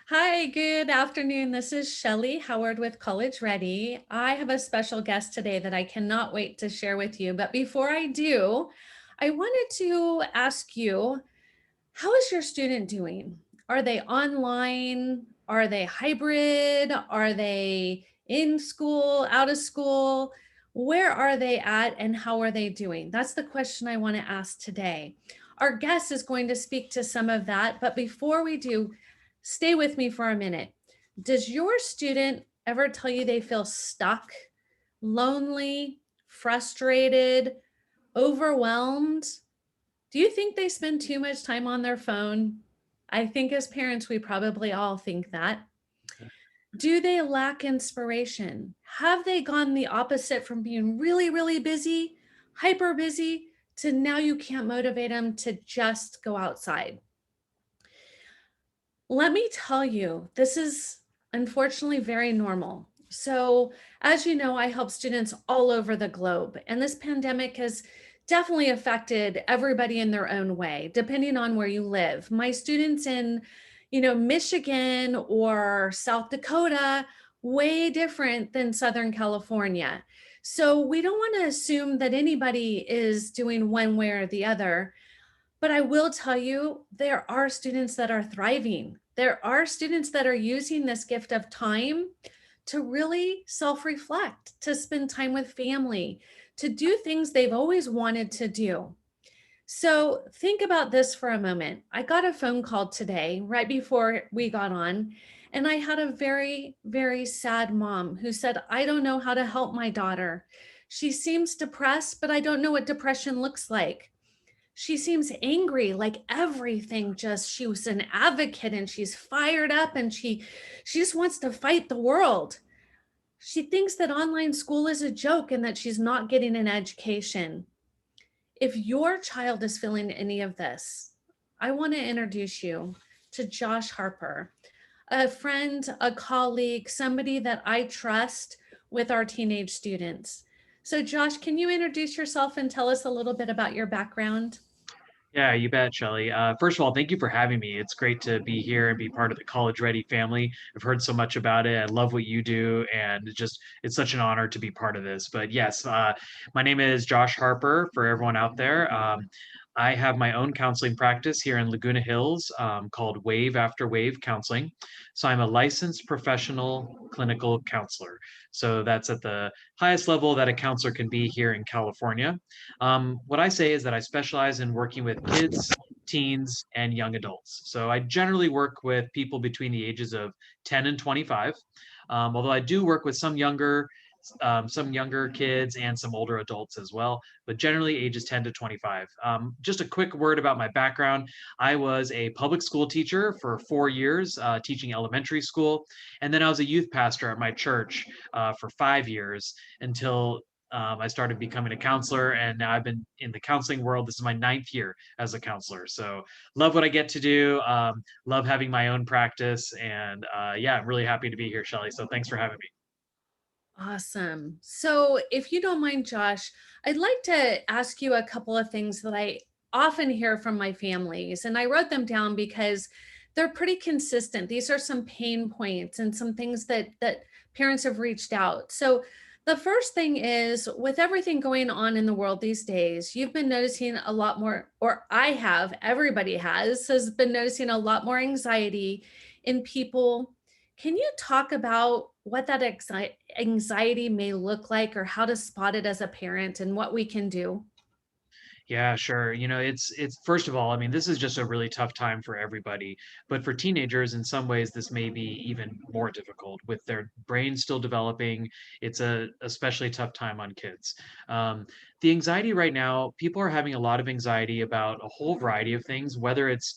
Hi, good afternoon. This is Shellee Howard with College Ready. I have a special guest today that I cannot wait to share with you. But before I do, I wanted to ask you, how is your student doing? Are they online? Are they hybrid? Are they in school, out of school? Where are they at and how are they doing? That's the question I want to ask today. Our guest is going to speak to some of that, but before we do, stay with me for a minute. Does your student ever tell you they feel stuck, lonely, frustrated, overwhelmed? Do you think they spend too much time on their phone? I think as parents, we probably all think that. Do they lack inspiration? Have they gone the opposite from being really, really busy, hyper busy, to now you can't motivate them to just go outside? Let me tell you, this is unfortunately very normal. So, as you know, I help students all over the globe, and this pandemic has definitely affected everybody in their own way, depending on where you live. My students in, Michigan or South Dakota, way different than Southern California. So, we don't want to assume that anybody is doing one way or the other. But I will tell you, there are students that are thriving. There are students that are using this gift of time to really self reflect, to spend time with family, to do things they've always wanted to do. So think about this for a moment. I got a phone call today, right before we got on, and I had a very, very sad mom who said, I don't know how to help my daughter. She seems depressed, but I don't know what depression looks like. She seems angry, like everything just she was an advocate and she's fired up and she just wants to fight the world. She thinks that online school is a joke and that she's not getting an education. If your child is feeling any of this, I want to introduce you to Josh Harper, a friend, a colleague, somebody that I trust with our teenage students. So, Josh, can you introduce yourself and tell us a little bit about your background? Yeah, you bet, Shelly. First of all, thank you for having me. It's great to be here and be part of the College Ready family. I've heard so much about it. I love what you do, and it's such an honor to be part of this. But yes, my name is Josh Harper. For everyone out there, I have my own counseling practice here in Laguna Hills called Wave After Wave Counseling. So I'm a licensed professional clinical counselor. So that's at the highest level that a counselor can be here in California. What I say is that I specialize in working with kids, teens, and young adults. So I generally work with people between the ages of 10 and 25. Although I do work with some younger kids and some older adults as well, but generally ages 10 to 25. Just a quick word about my background. I was a public school teacher for 4 years, teaching elementary school. And then I was a youth pastor at my church for 5 years until I started becoming a counselor, and now I've been in the counseling world. This is my ninth year as a counselor. So love what I get to do. Love having my own practice, and yeah, I'm really happy to be here, Shelly. So thanks for having me. Awesome. So, if you don't mind, Josh, I'd like to ask you a couple of things that I often hear from my families. And I wrote them down because they're pretty consistent. These are some pain points and some things that parents have reached out. So, the first thing is with everything going on in the world these days, you've been noticing a lot more, or I have, everybody has been noticing a lot more anxiety in people. Can you talk about what that anxiety may look like or how to spot it as a parent and what we can do? Yeah, sure. It's first of all, I mean, this is just a really tough time for everybody, but for teenagers, in some ways, this may be even more difficult with their brains still developing. It's a especially tough time on kids. Um, the anxiety right now, people are having a lot of anxiety about a whole variety of things, whether it's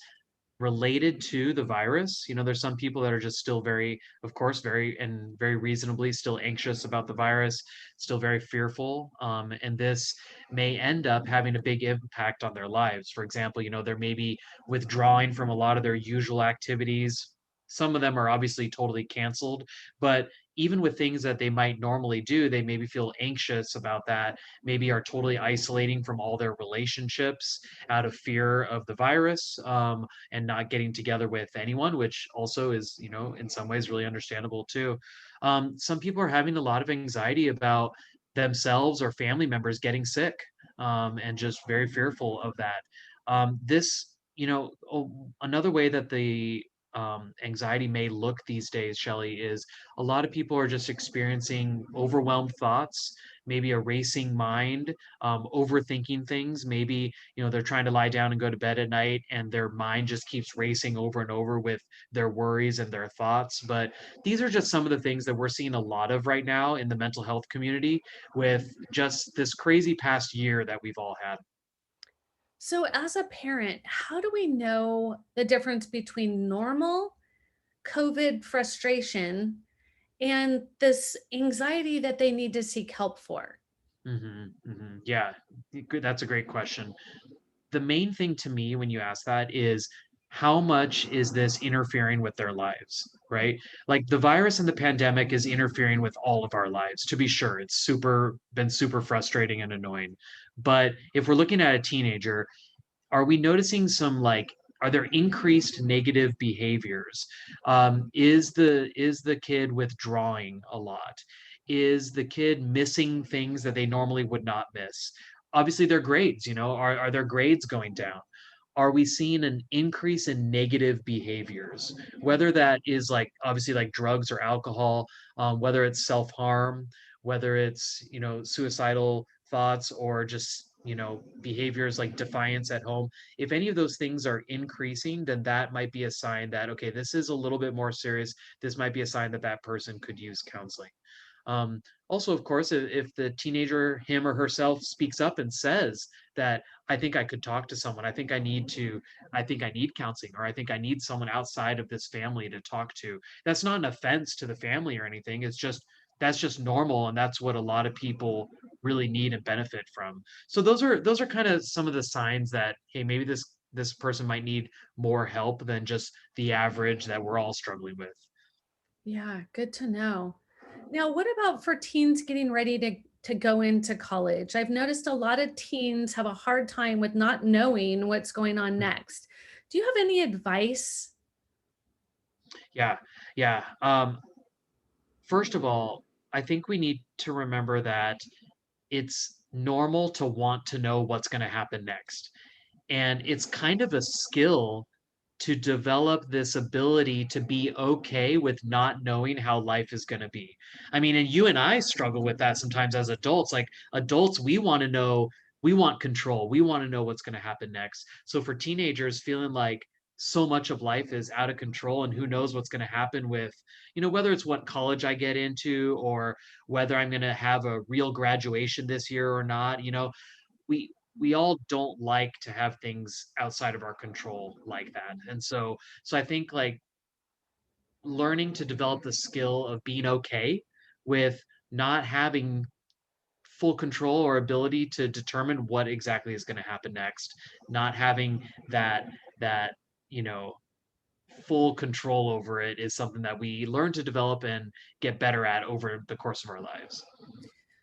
related to the virus. There's some people that are just still very, of course, very reasonably still anxious about the virus, still very fearful. And this may end up having a big impact on their lives. For example, they're maybe withdrawing from a lot of their usual activities. Some of them are obviously totally canceled, but even with things that they might normally do, they maybe feel anxious about that, maybe are totally isolating from all their relationships out of fear of the virus, and not getting together with anyone, which also is, in some ways really understandable too. Some people are having a lot of anxiety about themselves or family members getting sick, and just very fearful of that. Another way that the anxiety may look these days, Shelly, is a lot of people are just experiencing overwhelmed thoughts, maybe a racing mind, overthinking things. Maybe, they're trying to lie down and go to bed at night, and their mind just keeps racing over and over with their worries and their thoughts. But these are just some of the things that we're seeing a lot of right now in the mental health community with just this crazy past year that we've all had. So, as a parent, how do we know the difference between normal COVID frustration and this anxiety that they need to seek help for? Yeah, that's a great question. The main thing to me when you ask that is how much is this interfering with their lives, right? Like the virus and the pandemic is interfering with all of our lives. To be sure, it's been super frustrating and annoying. But if we're looking at a teenager, are we noticing some like are there increased negative behaviors? Is the kid withdrawing a lot? Is the kid missing things that they normally would not miss? Obviously their grades, are their grades going down? Are we seeing an increase in negative behaviors, whether that is like obviously like drugs or alcohol, whether it's self-harm, whether it's suicidal thoughts, or just behaviors like defiance at home. If any of those things are increasing, then that might be a sign that, okay, this is a little bit more serious. This might be a sign that that person could use counseling. Also, of course, if the teenager, him or herself, speaks up and says that I think I could talk to someone, I think I need counseling, or I think I need someone outside of this family to talk to. That's not an offense to the family or anything. It's just that's just normal, and that's what a lot of people really need and benefit from. So those are kind of some of the signs that, hey, maybe this person might need more help than just the average that we're all struggling with. Yeah, good to know. Now, what about for teens getting ready to go into college? I've noticed a lot of teens have a hard time with not knowing what's going on next. Do you have any advice? Yeah, yeah. First of all, I think we need to remember that it's normal to want to know what's going to happen next. And it's kind of a skill to develop this ability to be okay with not knowing how life is going to be. I mean, and you and I struggle with that sometimes as adults. Like adults, we want to know, we want control, we want to know what's going to happen next. So for teenagers, feeling like so much of life is out of control and who knows what's going to happen with, whether it's what college I get into or whether I'm going to have a real graduation this year or not, we all don't like to have things outside of our control like that. And so I think like learning to develop the skill of being okay with not having full control or ability to determine what exactly is going to happen next, not having that you know full control over it is something that we learn to develop and get better at over the course of our lives.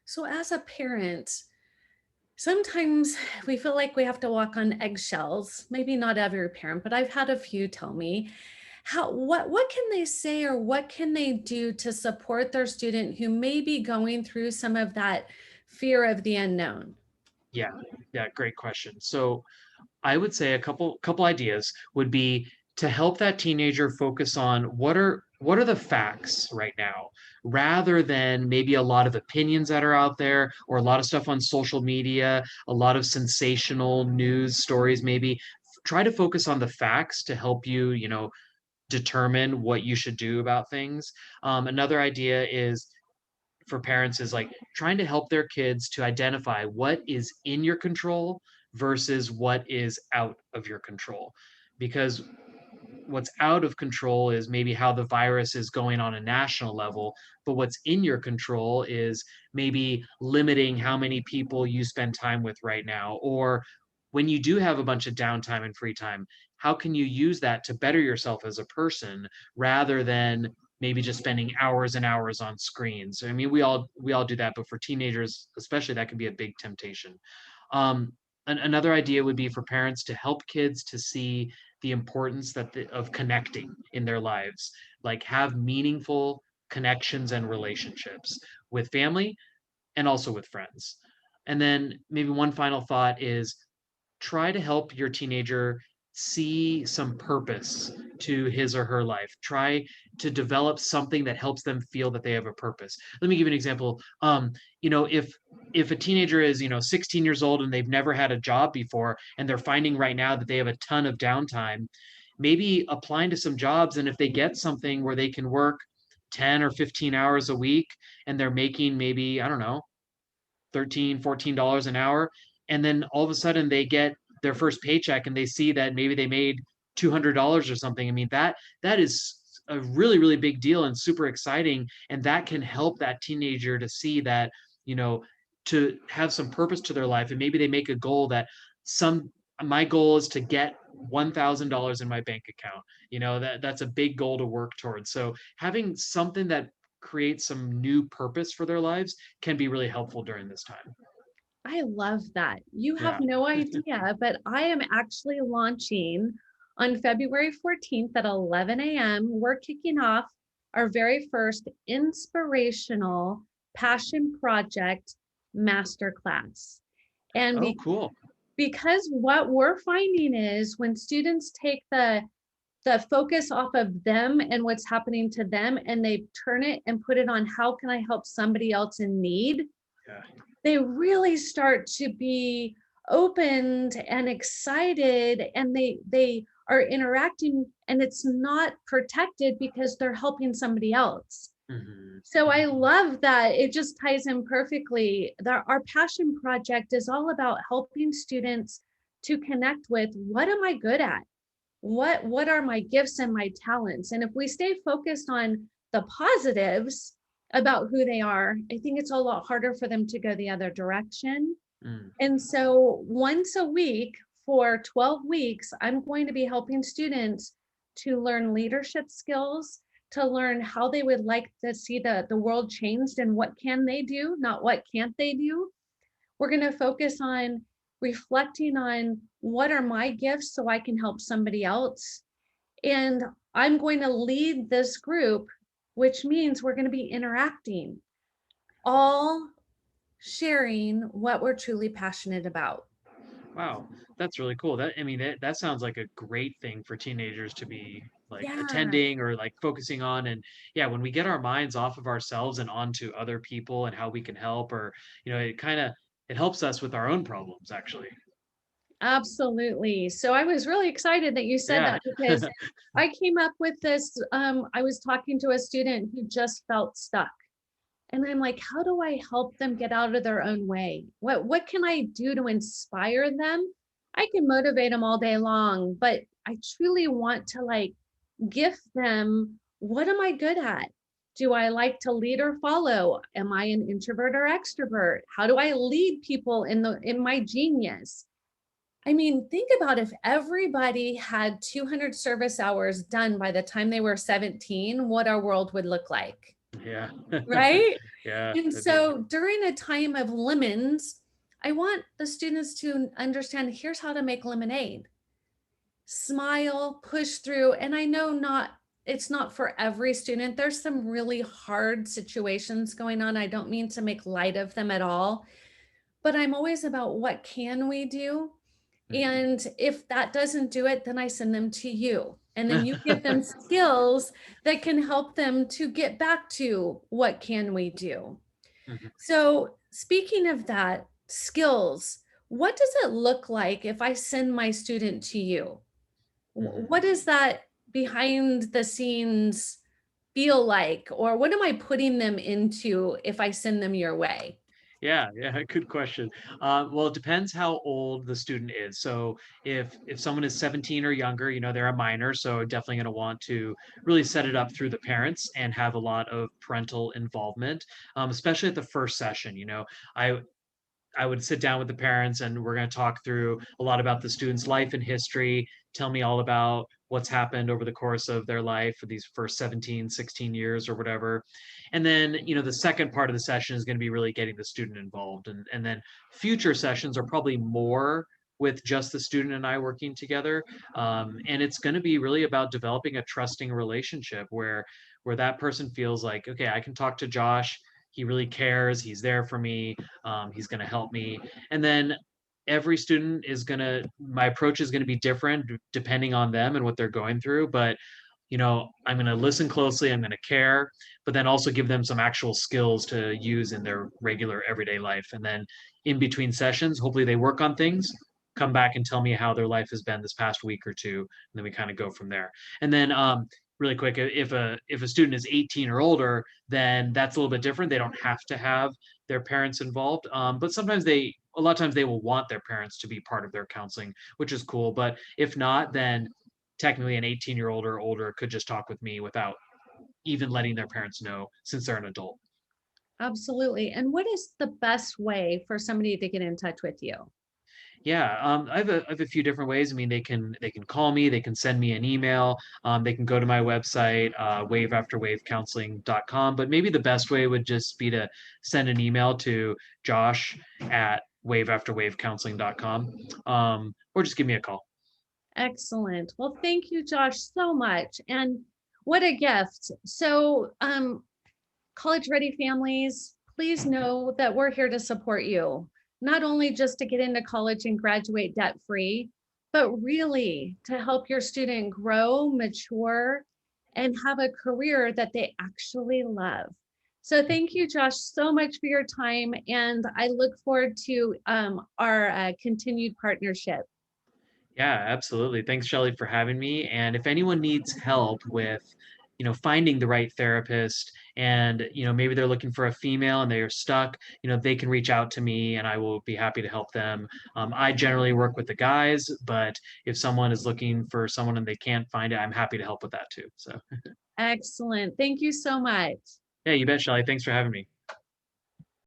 So, as a parent, sometimes we feel like we have to walk on eggshells. Maybe not every parent, but I've had a few tell me what can they say or what can they do to support their student who may be going through some of that fear of the unknown? Yeah, yeah, great question. So I would say a couple ideas would be to help that teenager focus on what are the facts right now, rather than maybe a lot of opinions that are out there or a lot of stuff on social media, a lot of sensational news stories maybe. Try to focus on the facts to help you, determine what you should do about things. Another idea is for parents is like trying to help their kids to identify what is in your control versus what is out of your control. Because what's out of control is maybe how the virus is going on a national level, but what's in your control is maybe limiting how many people you spend time with right now, or when you do have a bunch of downtime and free time, how can you use that to better yourself as a person rather than maybe just spending hours and hours on screens. I mean, we all do that, but for teenagers especially, that can be a big temptation. um, Another idea would be for parents to help kids to see the importance of connecting in their lives, like have meaningful connections and relationships with family and also with friends. And then maybe one final thought is try to help your teenager see some purpose to his or her life. Try to develop something that helps them feel that they have a purpose. Let me give you an example. If a teenager is 16 years old and they've never had a job before, and they're finding right now that they have a ton of downtime, maybe applying to some jobs, and if they get something where they can work 10 or 15 hours a week and they're making maybe, I don't know, 13, $14 an hour, and then all of a sudden they get their first paycheck and they see that maybe they made $200 or something. I mean, that is a really, really big deal and super exciting, and that can help that teenager to see that, you know, to have some purpose to their life. And maybe they make a goal that some my goal is to get $1,000 in my bank account. That's a big goal to work towards. So having something that creates some new purpose for their lives can be really helpful during this time. I love that. You have Yeah. no idea, but I am actually launching on February 14th at 11 a.m. We're kicking off our very first inspirational passion project masterclass. And Oh, cool. because what we're finding is when students take the focus off of them and what's happening to them and they turn it and put it on how can I help somebody else in need, Yeah. they really start to be opened and excited, and they are interacting, and it's not protected because they're helping somebody else. Hmm. So I love that. It just ties in perfectly. Our passion project is all about helping students to connect with what am I good at? What are my gifts and my talents? And if we stay focused on the positives about who they are, I think it's a lot harder for them to go the other direction. Mm. And so once a week for 12 weeks, I'm going to be helping students to learn leadership skills, to learn how they would like to see the world changed and what can they do, not what can't they do. We're going to focus on reflecting on what are my gifts so I can help somebody else. And I'm going to lead this group, which means we're going to be interacting, all sharing what we're truly passionate about. Wow, that's really cool. That sounds like a great thing for teenagers to be like Yeah, attending or like focusing on. And yeah, when we get our minds off of ourselves and onto other people and how we can help, or it helps us with our own problems actually. absolutely. So I was really excited that you said Yeah. that because I came up with this. I was talking to a student who just felt stuck. And I'm like, how do I help them get out of their own way? What can I do to inspire them? I can motivate them all day long, but I truly want to like gift them what am I good at? Do I like to lead or follow? Am I an introvert or extrovert? How do I lead people in my genius? I mean, think about if everybody had 200 service hours done by the time they were 17, what our world would look like, Yeah. right? Yeah, And that'd be so during a time of lemons, I want the students to understand here's how to make lemonade. Smile, push through. And I know it's not for every student. There's some really hard situations going on. I don't mean to make light of them at all, but I'm always about what can we do? mhm. And if that doesn't do it, then I send them to you. And then you give them skills that can help them to get back to what can we do? Mhm. So, speaking of that, skills, what does it look like if I send my student to you? Mhm. What does that behind the scenes feel like? Or what am I putting them into if I send them your way? Yeah, yeah, good question. Well, it depends how old the student is. So if someone is 17 or younger, they're a minor, so definitely going to want to really set it up through the parents and have a lot of parental involvement, especially at the first session. I I would sit down with the parents and we're going to talk through a lot about the student's life and history. Tell me all about what's happened over the course of their life for these first 17, 16 years or whatever. And then, the second part of the session is going to be really getting the student involved. And then future sessions are probably more with just the student and I working together. And it's going to be really about developing a trusting relationship where that person feels like, okay, I can talk to Josh. He really cares. He's there for me. He's going to help me. And then every student is going to, my approach is going to be different depending on them and what they're going through. But I'm going to listen closely, I'm going to care, but then also give them some actual skills to use in their regular everyday life. And then in between sessions, hopefully they work on things, come back and tell me how their life has been this past week or two, and then we kind of go from there. And then really quick, if a student is 18 or older, then that's a little bit different. They don't have to have their parents involved, but sometimes a lot of times they will want their parents to be part of their counseling, which is cool. But if not, then technically an 18-year-old or older could just talk with me without even letting their parents know, since they're an adult. Absolutely. And what is the best way for somebody to get in touch with you? Yeah, I have a few different ways. I mean, they can call me, they can send me an email, they can go to my website, waveafterwavecounseling.com. But maybe the best way would just be to send an email to Josh at waveafterwavecounseling.com, or just give me a call. Excellent. Well, thank you, Josh, so much. And what a gift. So, college ready families, please know that we're here to support you, not only just to get into college and graduate debt free, but really to help your student grow, mature, and have a career that they actually love. So thank you, Josh, so much for your time. And I look forward to our continued partnership. Yeah, absolutely. Thanks, Shelly, for having me. And if anyone needs help with, finding the right therapist, and, maybe they're looking for a female and they're stuck, they can reach out to me and I will be happy to help them. I generally work with the guys, but if someone is looking for someone and they can't find it, I'm happy to help with that too. So, Excellent. Thank you so much. yeah, you bet, Shelly. Thanks for having me.